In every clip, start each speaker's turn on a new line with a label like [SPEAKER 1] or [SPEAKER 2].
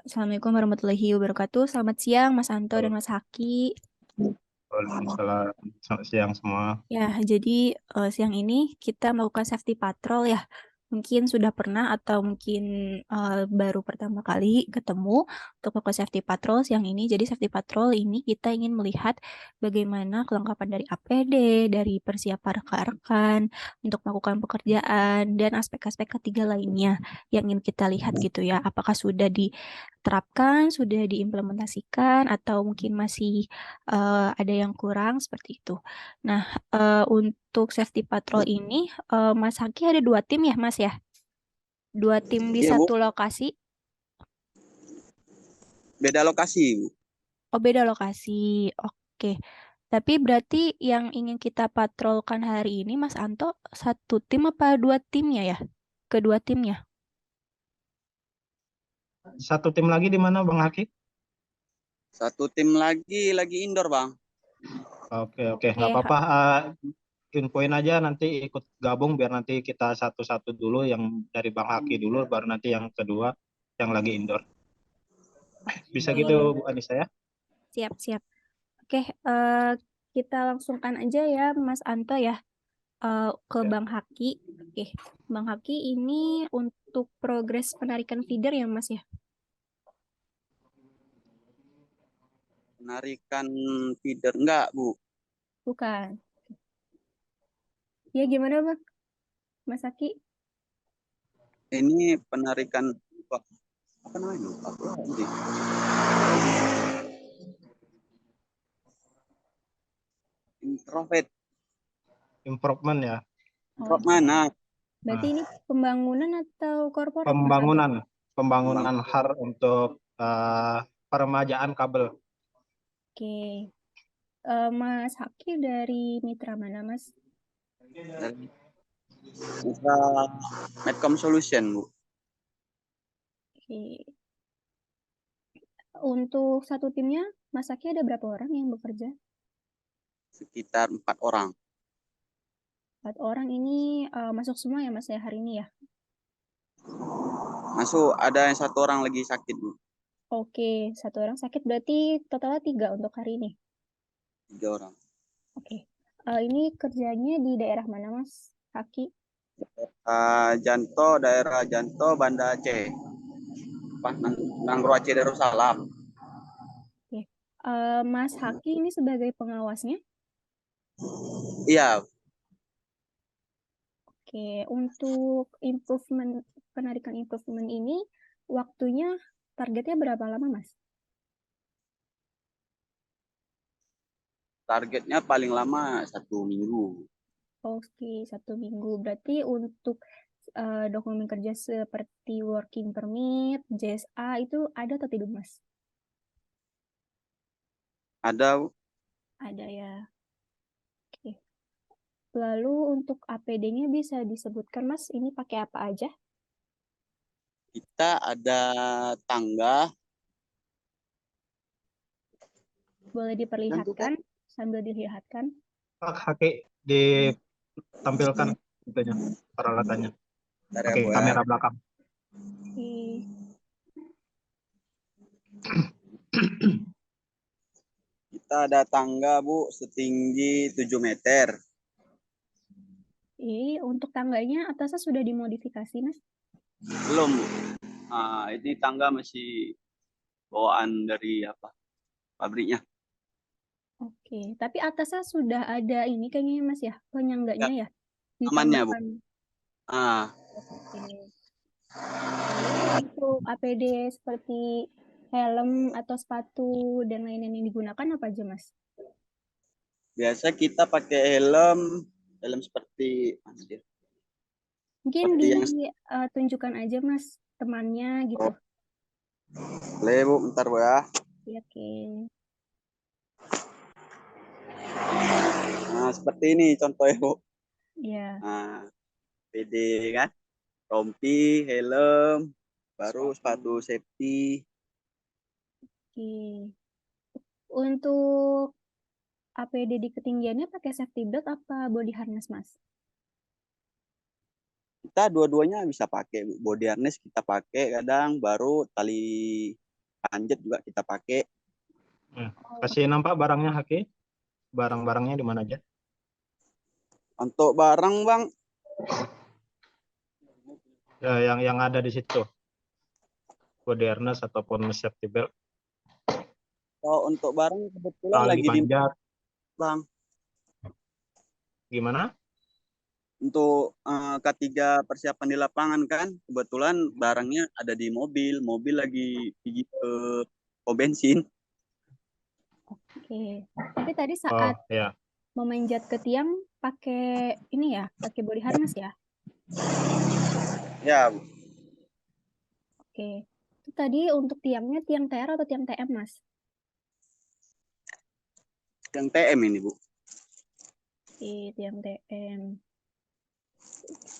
[SPEAKER 1] Assalamualaikum warahmatullahi wabarakatuh. Selamat siang, Mas Anto dan Mas Haki.
[SPEAKER 2] Waalaikumsalam. Selamat siang semua.
[SPEAKER 1] Ya, jadi siang ini kita melakukan safety patrol ya. Mungkin sudah pernah atau mungkin baru pertama kali ketemu untuk melakukan safety patrol siang ini. Jadi safety patrol ini kita ingin melihat bagaimana kelengkapan dari APD, dari persiapan rekan-rekan untuk melakukan pekerjaan dan aspek-aspek ketiga lainnya yang ingin kita lihat gitu ya. Apakah sudah diterapkan, sudah diimplementasikan atau mungkin masih ada yang kurang seperti itu. Nah, untuk safety patrol ini, Mas Haki ada 2 tim ya, Mas ya? 2 tim di
[SPEAKER 3] Iya, Bu.
[SPEAKER 1] satu lokasi.
[SPEAKER 3] Beda lokasi, Bu.
[SPEAKER 1] Oh, beda lokasi. Oke. Tapi berarti yang ingin kita patrolkan hari ini, Mas Anto, 1 tim apa 2 timnya ya? Kedua timnya.
[SPEAKER 2] Satu tim lagi di mana Bang Haki?
[SPEAKER 3] Satu tim lagi indoor, Bang.
[SPEAKER 2] Oke, nggak
[SPEAKER 1] Oke,
[SPEAKER 2] apa-apa. Infoin aja nanti ikut gabung biar nanti kita satu-satu dulu yang dari Bang Haki dulu, baru nanti yang kedua yang lagi indoor. Bisa gitu Bu Anissa ya?
[SPEAKER 1] siap-siap. Oke, kita langsungkan aja ya, Mas Anto ya, ke
[SPEAKER 2] Ya.
[SPEAKER 1] Bang Haki. Oke, Bang Haki ini untuk progres penarikan feeder ya, Mas ya?
[SPEAKER 3] Penarikan feeder enggak, Bu.
[SPEAKER 1] Bukan. Ya gimana Bang, Mas Haki?
[SPEAKER 3] Ini penarikan apa namanya? Apa nanti? Introvert.
[SPEAKER 2] Improvement ya.
[SPEAKER 1] Oh,
[SPEAKER 3] Mana?
[SPEAKER 1] berarti
[SPEAKER 2] Nah,
[SPEAKER 1] ini pembangunan atau korporat Mas Anto?
[SPEAKER 2] pembangunan
[SPEAKER 3] Bang.
[SPEAKER 2] pembangunan HAR untuk peremajaan kabel.
[SPEAKER 1] Oke. Mas Haki dari mitra mana Mas?
[SPEAKER 3] Dari Mitra Medcom Solution, Bu.
[SPEAKER 1] Oke. Untuk satu timnya, Mas Haki ada berapa orang yang bekerja?
[SPEAKER 3] Sekitar 4 orang.
[SPEAKER 1] 4 orang ini masuk semua ya Mas ya hari ini ya?
[SPEAKER 3] Masuk ada yang 1 orang lagi sakit, Bu.
[SPEAKER 1] Oke, 1 orang sakit berarti totalnya 3 untuk hari ini.
[SPEAKER 3] 3 orang.
[SPEAKER 1] Oke. Ini kerjanya di daerah mana Mas Haki?
[SPEAKER 3] Daerah Janto, Banda Aceh. Nanggro Aceh Darussalam.
[SPEAKER 1] Oke. Mas Haki ini sebagai pengawasnya?
[SPEAKER 3] Iya,
[SPEAKER 1] Oke, untuk penarikan improvement ini waktunya targetnya berapa lama, Mas?
[SPEAKER 3] targetnya paling lama 1 minggu.
[SPEAKER 1] Oke, 1 minggu. Berarti untuk dokumen kerja seperti working permit, JSA itu ada atau tidak, Mas?
[SPEAKER 3] Ada, Bu.
[SPEAKER 1] Ada ya. Oke. Lalu untuk APD-nya bisa disebutkan, Mas, ini pakai apa aja?
[SPEAKER 3] Kita ada tangga.
[SPEAKER 1] Boleh diperlihatkan sambil dilihatkan.
[SPEAKER 2] Pak Haki ditampilkan itunya peralatannya.
[SPEAKER 3] Bentar ya,
[SPEAKER 2] Oke,
[SPEAKER 3] Bu, ya.
[SPEAKER 2] kamera belakang.
[SPEAKER 1] Oke.
[SPEAKER 3] Kita ada tangga, Bu, setinggi 7 meter.
[SPEAKER 1] Untuk tangganya atasnya sudah dimodifikasi, Mas?
[SPEAKER 3] Belum, Bu. Ini tangga masih bawaan dari pabriknya.
[SPEAKER 1] Oke, tapi atasnya sudah ada ini kayaknya Mas ya, penyangganya
[SPEAKER 3] Ya,
[SPEAKER 1] ya,
[SPEAKER 3] amannya, Bu.
[SPEAKER 1] ditambahkan.
[SPEAKER 3] Ah,
[SPEAKER 1] Oke. Lalu untuk APD seperti helm atau sepatu dan lain-lain yang digunakan apa aja Mas?
[SPEAKER 3] biasa kita pakai helm
[SPEAKER 1] Mungkin
[SPEAKER 3] seperti yang
[SPEAKER 1] ditunjukkan aja Mas temannya gitu.
[SPEAKER 3] boleh, Bu, bentar, Bu, ya.
[SPEAKER 1] Oke.
[SPEAKER 3] Nah, seperti ini contohnya, Bu.
[SPEAKER 1] Ya.
[SPEAKER 3] Nah, PD kan, rompi, helm, baru sepatu safety.
[SPEAKER 1] Oke. Untuk APD di ketinggiannya pakai safety belt apa body harness Mas?
[SPEAKER 3] Kita dua-duanya bisa pakai, Bu. Body harness kita pakai kadang, baru tali panjat juga kita pakai.
[SPEAKER 2] Kasih nampak barangnya Haki, barang-barangnya di mana aja?
[SPEAKER 3] Untuk barang Bang,
[SPEAKER 2] Ya, yang ada di situ, body harness ataupun safety belt,
[SPEAKER 3] kalau untuk barang kebetulan
[SPEAKER 2] tali
[SPEAKER 3] lagi di
[SPEAKER 2] panjat,
[SPEAKER 3] Bang.
[SPEAKER 2] gimana?
[SPEAKER 3] Untuk K3 persiapan di lapangan kan, kebetulan barangnya ada di mobil lagi pergi ke pom bensin.
[SPEAKER 1] Oke. Tapi tadi
[SPEAKER 2] Oh
[SPEAKER 1] saat
[SPEAKER 2] ya,
[SPEAKER 1] memanjat ke tiang pakai ini ya, pakai body harness ya.
[SPEAKER 3] Ya, Bu.
[SPEAKER 1] Oke. Itu tadi untuk tiangnya tiang TR atau tiang TM, Mas?
[SPEAKER 3] Yang TM ini Bu.
[SPEAKER 1] Di tiang TM.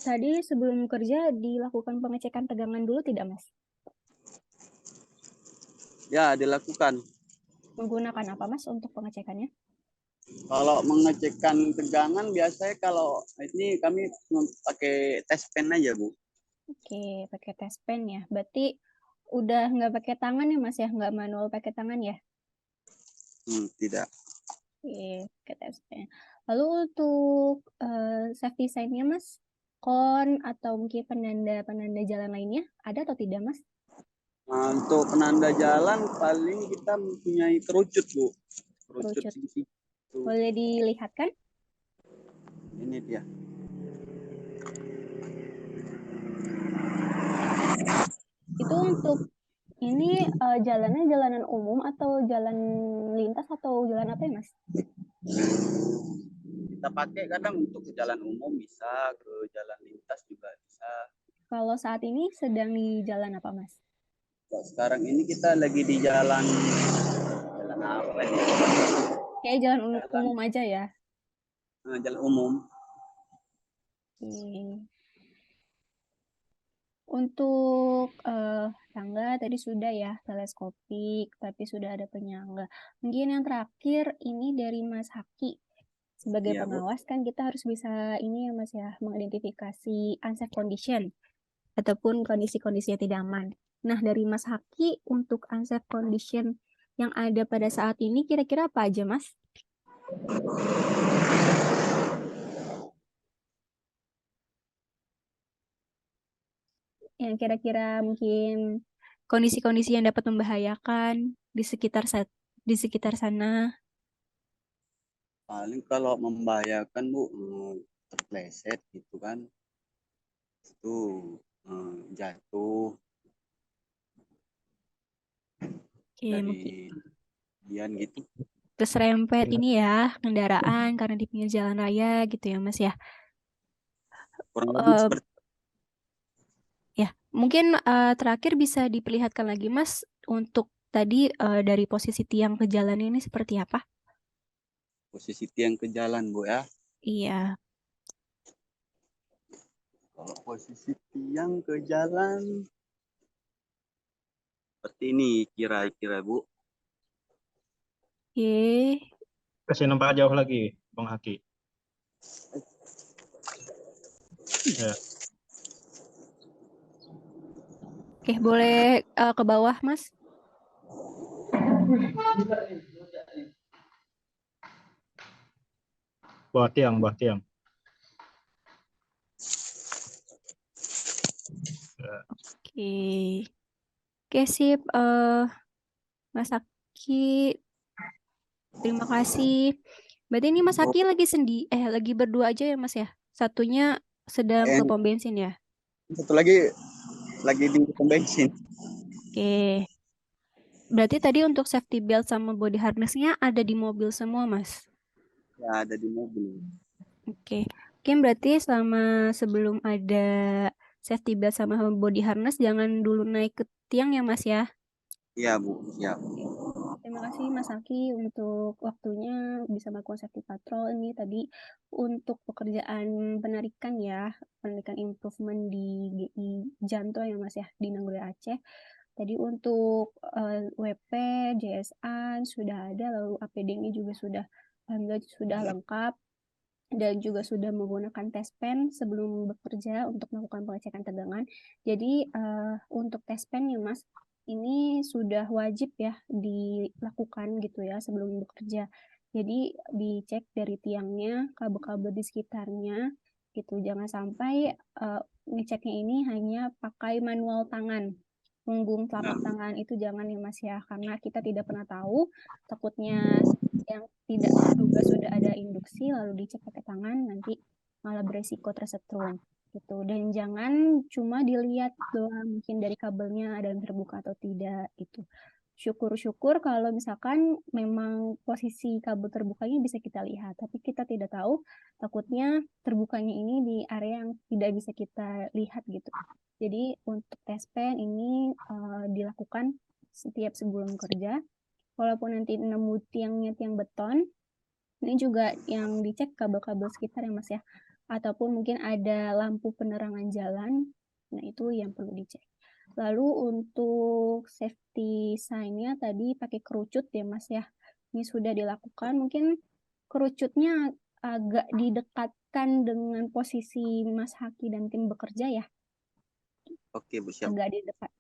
[SPEAKER 1] Tadi sebelum kerja dilakukan pengecekan tegangan dulu tidak, Mas?
[SPEAKER 3] Ya, dilakukan.
[SPEAKER 1] Menggunakan apa, Mas, untuk pengecekannya?
[SPEAKER 3] Kalau mengecekkan tegangan biasanya kalau ini kami pakai tes pen aja Bu.
[SPEAKER 1] Oke, pakai tes pen ya. Berarti udah nggak pakai tangan ya, Mas ya? Nggak manual pakai tangan ya?
[SPEAKER 3] Tidak.
[SPEAKER 1] Oke, pakai tes pen. Lalu untuk safety sign-nya, Mas? Kon atau mungkin penanda-penanda jalan lainnya ada atau tidak, Mas?
[SPEAKER 3] Nah, untuk penanda jalan paling kita mempunyai kerucut Bu. Kerucut
[SPEAKER 1] Kerucut.
[SPEAKER 3] di situ.
[SPEAKER 1] Boleh dilihatkan?
[SPEAKER 3] Ini dia.
[SPEAKER 1] Itu untuk ini jalannya jalanan umum atau jalan lintas atau jalan apa ya, Mas?
[SPEAKER 3] Kita pakai kadang untuk ke jalan umum bisa, ke jalan lintas juga bisa.
[SPEAKER 1] Kalau saat ini sedang di jalan apa, Mas?
[SPEAKER 3] Sekarang ini kita lagi di jalan apa ini?
[SPEAKER 1] Kayak jalan umum aja ya.
[SPEAKER 3] Jalan umum.
[SPEAKER 1] Untuk tangga tadi sudah ya, teleskopik, tapi sudah ada penyangga. Mungkin yang terakhir ini dari Mas Haki. Sebagai
[SPEAKER 3] Iya, Bu.
[SPEAKER 1] pengawas kan kita harus bisa ini ya, Mas ya, mengidentifikasi unsafe condition ataupun kondisi-kondisi yang tidak aman. Nah, dari Mas Haki untuk unsafe condition yang ada pada saat ini kira-kira apa aja, Mas? Yang kira-kira mungkin kondisi-kondisi yang dapat membahayakan di sekitar sana.
[SPEAKER 3] Paling kalau membahayakan Bu, terpleset gitu kan. Itu jatuh
[SPEAKER 1] Oke, mungkin
[SPEAKER 3] dari kemudian gitu.
[SPEAKER 1] keserempet ini ya kendaraan karena di pinggir jalan raya gitu ya, Mas ya.
[SPEAKER 3] Kurang lebih
[SPEAKER 1] Eh,
[SPEAKER 3] seperti
[SPEAKER 1] Ya, mungkin terakhir bisa diperlihatkan lagi, Mas, untuk tadi dari posisi tiang ke jalan ini seperti apa?
[SPEAKER 3] posisi tiang ke jalan Bu ya.
[SPEAKER 1] Iya.
[SPEAKER 3] Kalau posisi tiang ke jalan seperti ini kira-kira Bu.
[SPEAKER 1] Oke.
[SPEAKER 2] kasih nampak jauh lagi, Bang Haki. Ya.
[SPEAKER 1] Oke, boleh ke bawah, Mas?
[SPEAKER 2] Bawah tiang, bawah tiang. Ya.
[SPEAKER 1] Oke. Oke, sip. Mas Aki, terima kasih. Berarti ini Mas Aki lagi berdua aja ya, Mas ya? Satunya sedang ke pom bensin ya?
[SPEAKER 3] Satu lagi di pom bensin.
[SPEAKER 1] Oke. Berarti tadi untuk safety belt sama body harness-nya ada di mobil semua, Mas?
[SPEAKER 3] Ya, ada di mobil.
[SPEAKER 1] Oke. Oke, berarti sebelum ada safety belt sama body harness, jangan dulu naik ke tiang ya, Mas ya?
[SPEAKER 3] Iya Bu, siap.
[SPEAKER 1] Terima kasih Mas Aki untuk waktunya bisa melakukan safety patrol ini tadi untuk pekerjaan penarikan ya, penarikan improvement di GI Janto ya Mas ya, di Nagreg Aceh. Tadi untuk WP, JSA sudah ada, lalu APD-nya juga alhamdulillah sudah lengkap dan juga sudah menggunakan tes pen sebelum bekerja untuk melakukan pengecekan tegangan. Jadi untuk tes pen ya Mas, ini sudah wajib ya dilakukan gitu ya sebelum bekerja. Jadi dicek dari tiangnya, kabel-kabel di sekitarnya gitu. Jangan sampai ngeceknya ini hanya pakai manual tangan. Punggung telapak tangan itu jangan ya Mas ya, karena kita tidak pernah tahu, takutnya yang tidak terduga sudah ada induksi lalu dicek pakai tangan nanti malah beresiko tersetrum gitu. Dan jangan cuma dilihat doang mungkin dari kabelnya ada yang terbuka atau tidak gitu. Syukur-syukur kalau misalkan memang posisi kabel terbukanya bisa kita lihat, tapi kita tidak tahu takutnya terbukanya ini di area yang tidak bisa kita lihat gitu. Jadi untuk tes pen ini dilakukan setiap sebelum kerja. Walaupun nanti nemu tiang beton, ini juga yang dicek kabel-kabel sekitar ya Mas ya. Ataupun mungkin ada lampu penerangan jalan, nah itu yang perlu dicek. Lalu untuk safety sign-nya tadi pakai kerucut ya Mas ya. Ini sudah dilakukan, mungkin kerucutnya agak didekatkan dengan posisi Mas Haki dan tim bekerja ya.
[SPEAKER 3] Oke, Bu, siap.
[SPEAKER 1] Agak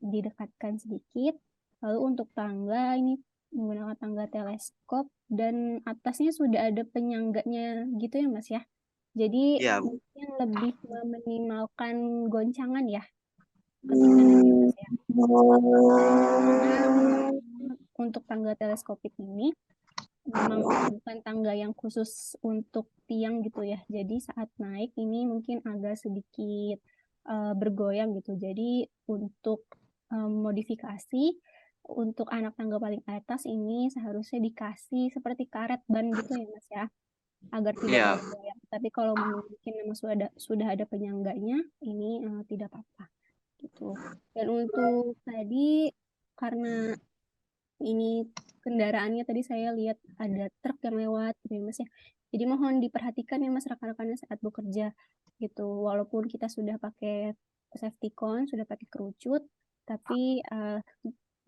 [SPEAKER 1] didekatkan sedikit. Lalu untuk tangga ini menggunakan tangga teleskop dan atasnya sudah ada penyangganya gitu ya Mas ya. Jadi
[SPEAKER 3] Iya, Bu.
[SPEAKER 1] mungkin lebih meminimalkan goncangan ya ketika nanti Mas ya. Karena untuk tangga teleskopik ini memang bukan tangga yang khusus untuk tiang gitu ya. Jadi saat naik ini mungkin agak sedikit bergoyang gitu. Jadi untuk modifikasi untuk anak tangga paling atas ini seharusnya dikasih seperti karet ban gitu ya Mas ya, agar tidak
[SPEAKER 3] Iya.
[SPEAKER 1] bergoyang. Tapi kalau mungkin memang sudah ada penyangganya, ini tidak apa-apa gitu. Dan untuk tadi karena ini kendaraannya tadi saya lihat ada truk yang lewat gitu ya Mas ya. Jadi mohon diperhatikan ya Mas rekan-rekannya saat bekerja gitu. Walaupun kita sudah pakai safety cone, sudah pakai kerucut, tapi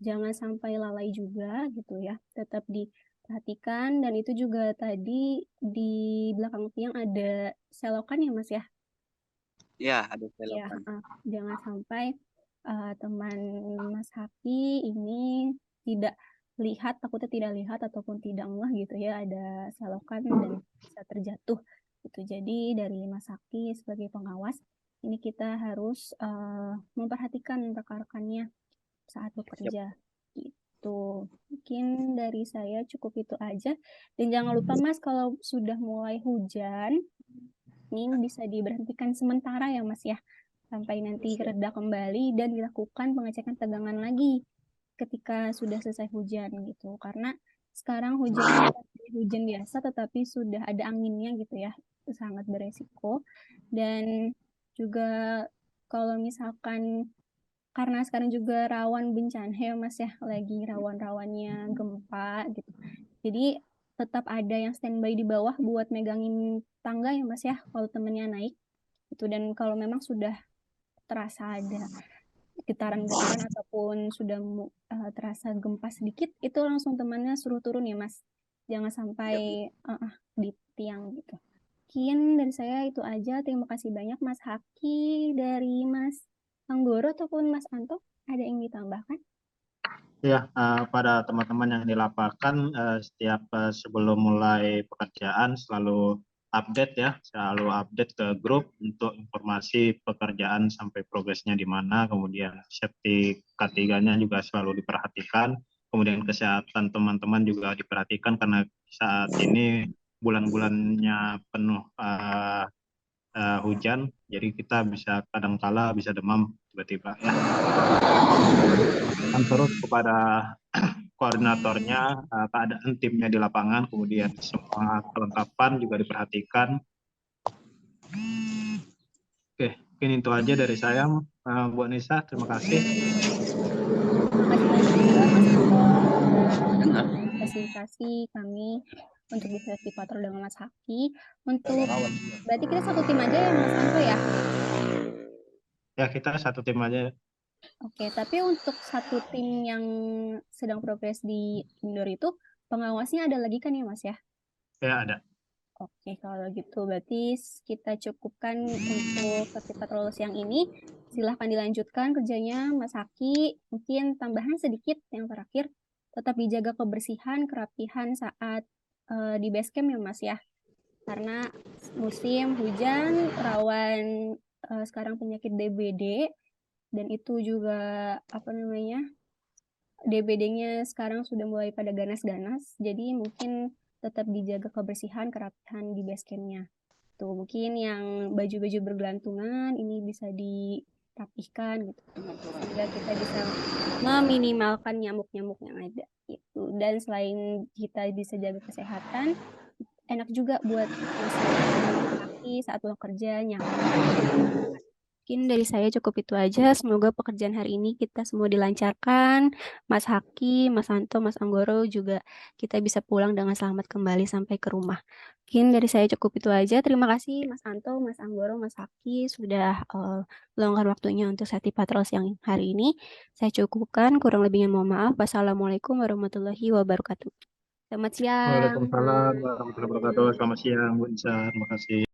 [SPEAKER 1] jangan sampai lalai juga gitu ya. Tetap diperhatikan dan itu juga tadi di belakang tiang ada selokan ya Mas ya.
[SPEAKER 3] Iya, ada
[SPEAKER 1] Ya,
[SPEAKER 3] selokan.
[SPEAKER 1] jangan sampai teman Mas Haki ini tidak takutnya tidak lihat ataupun tidak ngeh gitu ya, ada selokan dan bisa terjatuh gitu. Jadi dari Mas Haki sebagai pengawas, ini kita harus memperhatikan rekan-rekannya saat bekerja gitu. Mungkin dari saya cukup itu aja. Dan jangan lupa Mas, kalau sudah mulai hujan, ini bisa diberhentikan sementara ya Mas ya, sampai nanti reda kembali dan dilakukan pengecekan tegangan lagi ketika sudah selesai hujan gitu. Karena sekarang hujannya bukan hujan biasa tetapi sudah ada anginnya gitu ya, itu sangat beresiko. Dan juga kalau misalkan karena sekarang juga rawan bencana ya Mas ya, lagi rawan-rawannya gempa gitu. Jadi tetap ada yang standby di bawah buat megangin tangga ya Mas ya, kalau temennya naik itu. Dan kalau memang sudah terasa ada getaran-getaran ataupun sudah terasa gempa sedikit, itu langsung temannya suruh turun ya Mas. Jangan sampai di tiang gitu. Mungkin dari saya itu aja. Terima kasih banyak Mas Haki. Dari Mas Anggoro ataupun Mas Anto, ada yang ditambahkan?
[SPEAKER 2] Ya, pada teman-teman yang di lapangan, setiap sebelum mulai pekerjaan selalu update ya, selalu update ke grup untuk informasi pekerjaan sampai progresnya di mana, kemudian safety K3-nya juga selalu diperhatikan, kemudian kesehatan teman-teman juga diperhatikan karena saat ini bulan-bulannya penuh hujan, jadi kita bisa kadangkala bisa demam tiba-tiba ya. Dan terus kepada koordinatornya, keadaan timnya di lapangan, kemudian semua kelengkapan juga diperhatikan. Oke, mungkin itu aja dari saya, Bu Anissa. Terima kasih.
[SPEAKER 1] Terima kasih banyak juga Mas Anto sudah fasilitasi kami untuk bisa dipatrol dengan Mas Haki. Untuk berarti kita satu tim aja ya Mas Anto ya?
[SPEAKER 2] Ya, kita satu tim aja.
[SPEAKER 1] Oke, tapi untuk satu tim yang sedang progres di indoor itu, pengawasnya ada lagi kan ya Mas ya?
[SPEAKER 2] Ya, ada.
[SPEAKER 1] Oke, kalau gitu berarti kita cukupkan untuk safety patrol siang ini.
[SPEAKER 4] silahkan dilanjutkan kerjanya Mas Haki. Mungkin tambahan sedikit yang terakhir, tetap dijaga kebersihan, kerapihan saat di base camp ya Mas ya. Karena musim hujan rawan sekarang penyakit DBD, dan itu juga DBD-nya sekarang sudah mulai pada ganas-ganas, jadi mungkin tetap dijaga kebersihan, kerapihan di base camp-nya. Tuh, mungkin yang baju-baju bergelantungan ini bisa dirapihkan gitu, sehingga kita bisa meminimalkan nyamuk-nyamuk yang ada gitu. Dan selain kita bisa jaga kesehatan, enak juga buat kaki saat pulang kerja, nyaman.
[SPEAKER 1] Mungkin dari saya cukup itu aja. Semoga pekerjaan hari ini kita semua dilancarkan. Mas Haki, Mas Anto, Mas Anggoro juga kita bisa pulang dengan selamat kembali sampai ke rumah. Mungkin dari saya cukup itu aja. Terima kasih Mas Anto, Mas Anggoro, Mas Haki sudah meluangkan waktunya untuk safety patrol siang hari ini. Saya cukupkan, kurang lebihnya mohon maaf. Wassalamualaikum warahmatullahi wabarakatuh. Selamat siang.
[SPEAKER 2] Waalaikumsalam warahmatullahi wabarakatuh. Selamat siang Bu Nisa. Terima kasih.